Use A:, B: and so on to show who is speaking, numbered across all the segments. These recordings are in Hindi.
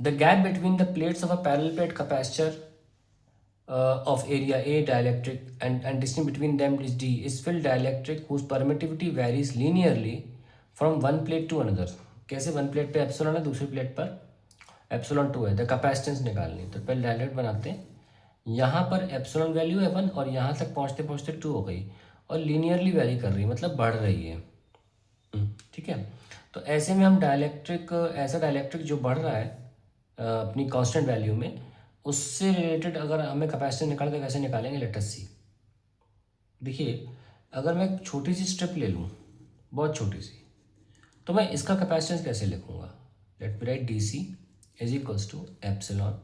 A: The gap between the plates of a parallel plate capacitor of area A dielectric and distance between them is d is filled dielectric whose permittivity varies linearly from one plate to another. कैसे वन प्लेट पे एप्सिलॉन है, दूसरी प्लेट पर एप्सिलॉन 2 है. द कैपेसिटेंस निकालनी, तो पहले डायलेक्ट बनाते हैं. यहाँ पर एप्सिलॉन वैल्यू है 1 और यहाँ तक पहुँचते पहुँचते 2 हो गई और लीनियरली वैरी कर रही है, मतलब बढ़ रही है. ठीक है. तो ऐसे में हम डायलेक्ट्रिक, ऐसा डायलेक्ट्रिक जो बढ़ रहा है अपनी कांस्टेंट वैल्यू में, उससे रिलेटेड अगर हमें कैपेसिटेंस निकालें तो कैसे निकालेंगे, लेट अस सी. देखिए, अगर मैं एक छोटी सी स्ट्रिप ले लूँ, बहुत छोटी सी, तो मैं इसका कैपेसिटेंस कैसे लिखूँगा. Let me write D C is equals to epsilon.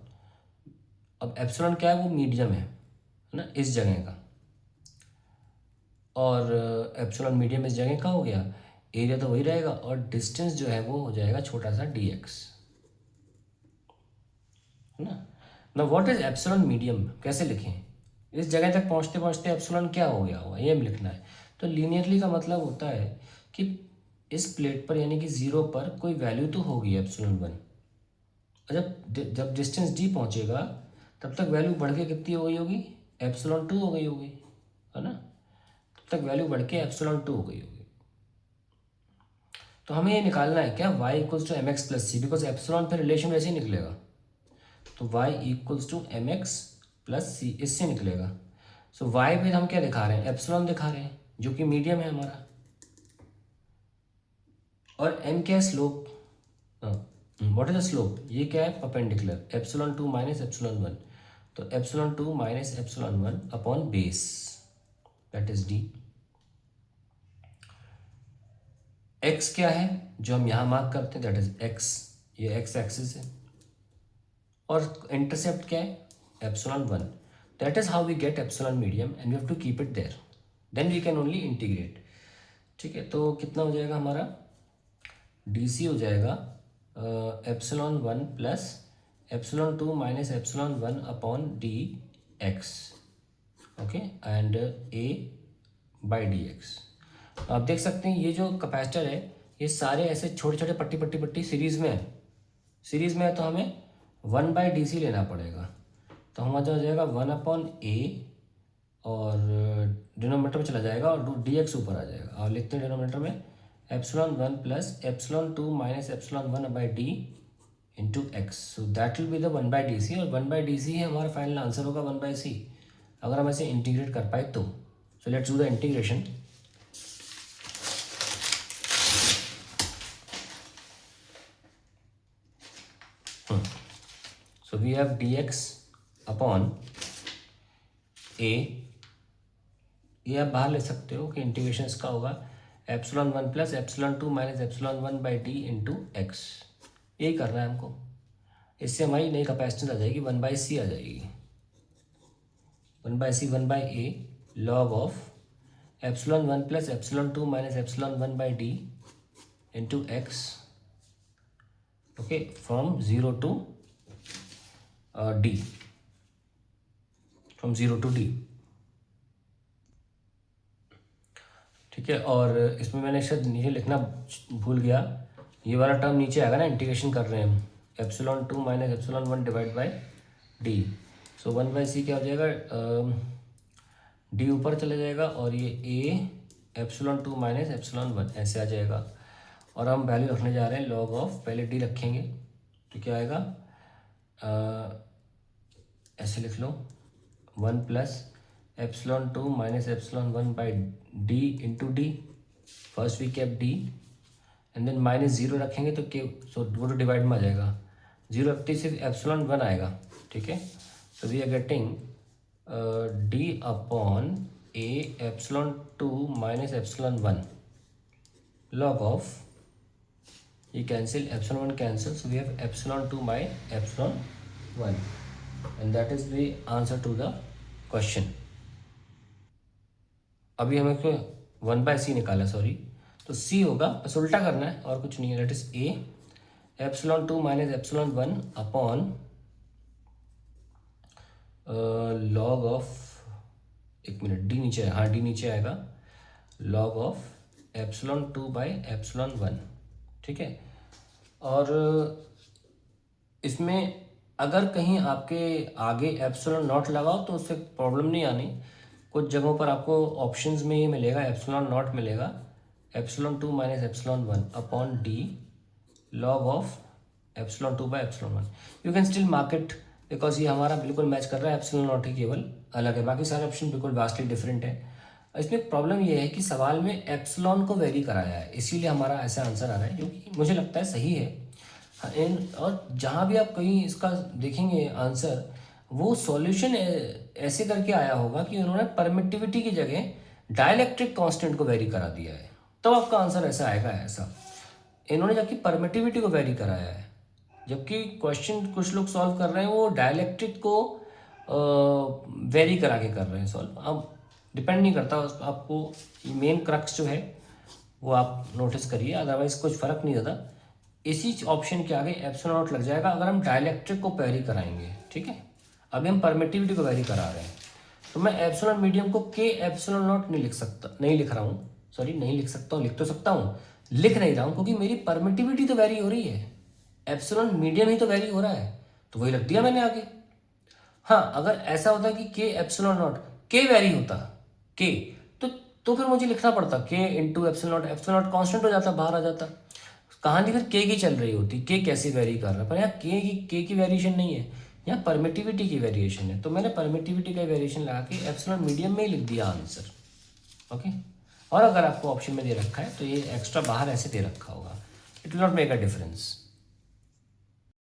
A: अब एप्सिलॉन क्या है, वो मीडियम है ना, इस जगह का, और एप्सिलॉन मीडियम इस जगह का हो गया. एरिया तो वही रहेगा और डिस्टेंस जो है वो हो जाएगा छोटा सा डी एक्स, है ना. ना व्हाट इज एप्सिलॉन मीडियम कैसे लिखें, इस जगह तक पहुंचते पहुंचते एप्सिलॉन क्या हो गया होगा, ये हम लिखना है. तो लीनियरली का मतलब होता है कि इस प्लेट पर यानी कि जीरो पर कोई वैल्यू तो होगी एप्सिलॉन 1. जब जब डिस्टेंस डी पहुंचेगा तब तक वैल्यू बढ़ के कितनी हो गई होगी, एप्सिलॉन 2 हो गई होगी, है ना. तब तक वैल्यू बढ़ के एप्सिलॉन 2 हो गई होगी. तो हमें ये निकालना है क्या, y equals to m x plus c, because epsilon पे रिलेशन वैसे ही निकलेगा. तो y equals to m x plus c, इससे निकलेगा. सो y पे हम क्या दिखा रहे हैं, एप्सिलॉन दिखा रहे हैं जो कि मीडियम है हमारा, और m क्या है, slope. What is the slope, ये क्या है, परपेंडिकुलर, एप्सिलॉन 2 माइनस एप्सिलॉन 1. तो epsilon 2 minus epsilon 1 upon base, that is d. x क्या है जो हम यहाँ मार्क करते हैं, दैट इज x, ये x एक्सिस है, और इंटरसेप्ट क्या है, epsilon 1. That is how we get epsilon medium and we have to keep it there, then we can only integrate. ठीक है. तो कितना हो जाएगा हमारा, डी सी हो जाएगा epsilon 1 plus epsilon 2 minus epsilon 1 upon D x. Okay, and A by D x. आप देख सकते हैं ये जो कैपेसिटर है, ये सारे ऐसे छोटे छोटे पट्टी पट्टी पट्टी सीरीज़ में है. सीरीज़ में है तो हमें 1 बाई डी सी लेना पड़ेगा. तो हमारा हो जाएगा 1 अपॉन ए, और डिनोमीटर में चला जाएगा और डी एक्स ऊपर आ जाएगा. और लिखते हैं डिनोमीटर में epsilon 1 plus epsilon 2 minus epsilon 1 by D into X. So that will be the 1 by D C, और 1 बाई डी सी है हमारा फाइनल आंसर होगा 1 बाई सी, अगर हम ऐसे इंटीग्रेट कर पाए तो. So let's do the integration. So we have dx upon a, ये आप बाहर ले सकते हो कि इंटीग्रेशन इसका होगा epsilon 1 plus epsilon 2 minus epsilon 1 by D into x. यही करना है हमको. इससे हमारी नई कैपेसिटेंस आ जाएगी, 1 बाई सी आ जाएगी. 1 by C 1 by A log of epsilon 1 plus epsilon 2 minus epsilon 1 by D into X. Okay, from 0 to D, from 0 to D. ठीक है. और इसमें मैंने शायद नीचे लिखना भूल गया, ये वाला टर्म नीचे आएगा ना, इंटीग्रेशन कर रहे हैं हम, epsilon 2 minus epsilon 1 divide by d. So 1 by c क्या हो जाएगा, डी ऊपर चले जाएगा और ये ए एप्सिलॉन 2 माइनस एप्सिलॉन 1 ऐसे आ जाएगा. और हम वैल्यू रखने जा रहे हैं लॉग ऑफ, पहले डी रखेंगे तो क्या आएगा, ऐसे लिख लो 1 plus epsilon 2 minus epsilon 1 by D into D. First we keep D and then minus 0 रखेंगे तो के, सो वो तो डिवाइड में आ जाएगा. 0 रखते ही सिर्फ एप्सिलॉन 1 आएगा. ठीक है. So we are getting D upon A epsilon 2 minus epsilon 1 log of, ये cancel, epsilon 1 cancel, so we have epsilon 2 by epsilon 1, and that is the answer to the question. अभी हमें क्यों 1 बाई सी निकाला, सॉरी, तो सी होगा, बस उल्टा करना है और कुछ नहीं है. That is a epsilon 2 minus epsilon 1 upon log of, एक मिनट, डी नीचे है, हाँ डी नीचे आएगा, log of epsilon 2 by epsilon 1. ठीक है. और इसमें अगर कहीं आपके आगे एप्सिलॉन नॉट लगाओ तो उससे प्रॉब्लम नहीं आनी। कुछ जगहों पर आपको ऑप्शंस में ये मिलेगा, एप्सिलॉन नॉट मिलेगा, epsilon 2 minus epsilon 1 upon D log of epsilon 2 by epsilon 1। You can still mark it because ये हमारा बिल्कुल मैच कर रहा है, एप्सिलॉन नॉट ही केवल अलग है, बाकी सारे ऑप्शन बिल्कुल वास्टली डिफरेंट है। इसमें प्रॉब्लम ये है कि सवाल में एप्सिलॉन को वेरी कराया है, इसीलिए हमारा ऐसा आंसर आ रहा है, क्योंकि मुझे लगता है सही है। हाँ, और जहाँ भी आप कहीं इसका देखेंगे आंसर, वो सॉल्यूशन ऐसे करके आया होगा कि उन्होंने परमिटिविटी की जगह डाइलेक्ट्रिक कांस्टेंट को वेरी करा दिया है, तब आपका आंसर ऐसा आएगा। ऐसा इन्होंने जबकि परमिटिविटी को वेरी कराया है, जबकि क्वेश्चन कुछ लोग सॉल्व कर रहे हैं वो डायलेक्ट्रिक को वेरी करा के कर रहे हैं सॉल्व। अब डिपेंड नहीं करता आपको, मेन क्रक्स जो है वो आप नोटिस करिए, अदरवाइज कुछ फर्क नहीं होता। इसी ऑप्शन के आगे एप्सिलॉन नॉट लग जाएगा अगर हम डायलेक्ट्रिक को वेरी कराएंगे, ठीक है। अभी हम परमिटिविटी को वेरी करा रहे हैं, तो मैं एप्सिलॉन मीडियम को के एप्सिलॉन नॉट नहीं लिख सकता, नहीं लिख रहा हूँ, सॉरी नहीं लिख सकता हूँ, लिख तो सकता हूँ, लिख नहीं रहा हूँ, क्योंकि मेरी परमिटिविटी तो वेरी हो रही है, एप्सिलॉन मीडियम ही तो वेरी हो रहा है, तो वही रख दिया मैंने आगे। हाँ, अगर ऐसा होता कि के एप्सिलॉन नॉट के वेरी होता के, तो फिर मुझे लिखना पड़ता के into epsilon not, epsilon not constant हो जाता, बाहर आ जाता, कहानी फिर के की चल रही होती, के कैसे वेरी कर रहा है, पर यहाँ के की वेरिएशन नहीं है, यहाँ परमिटिविटी की वेरिएशन है, तो मैंने परमिटिविटी का वेरिएशन लगा के एप्सिलॉन मीडियम में ही लिख दिया आंसर। ओके, और अगर आपको ऑप्शन में दे रखा है तो ये एक्स्ट्रा बाहर ऐसे दे रखा होगा, it will not make a difference.